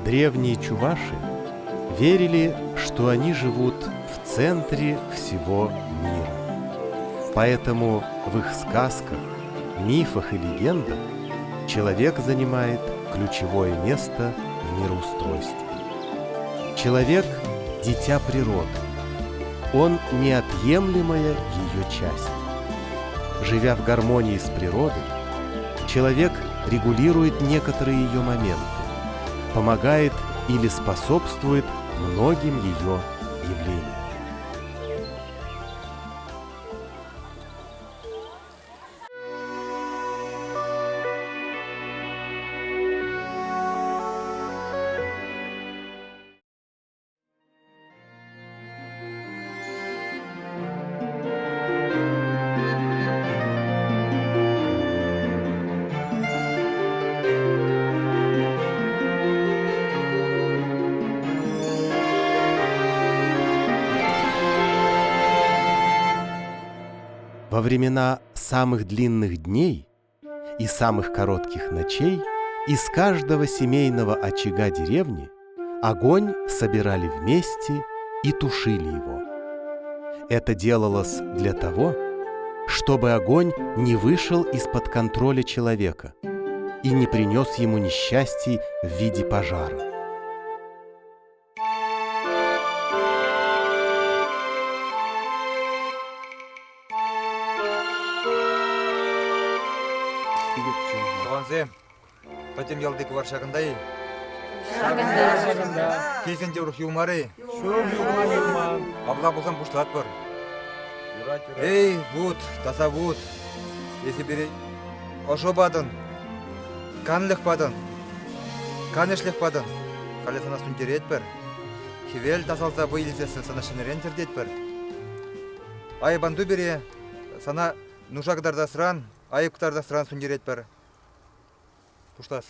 Древние чуваши верили, что они живут в центре всего мира. Поэтому в их сказках, мифах и легендах человек занимает ключевое место в мироустройстве. Человек – дитя природы. Он – неотъемлемая ее часть. Живя в гармонии с природой, человек регулирует некоторые ее моменты, помогает или способствует многим ее явлениям. Во времена самых длинных дней и самых коротких ночей из каждого семейного очага деревни огонь собирали вместе и тушили его. Это делалось для того, чтобы огонь не вышел из-под контроля человека и не принес ему несчастий в виде пожара. Туғансем, пәтем ялдекі бар шағындай. Кейсен жаурух юлмары. Абла болсам бұштылат бар. Эй, бұд, таса бұд. Есі бері ошо бадын, канлық бадын, канешлық бадын. Қале сана сүнтерет бір. Хевел тасалса бұл елесесі сана шынырен тердет бір. Ай банду бері сана нушағдарда сыран, айыптарда сыран сүндерет бір. Пуштас.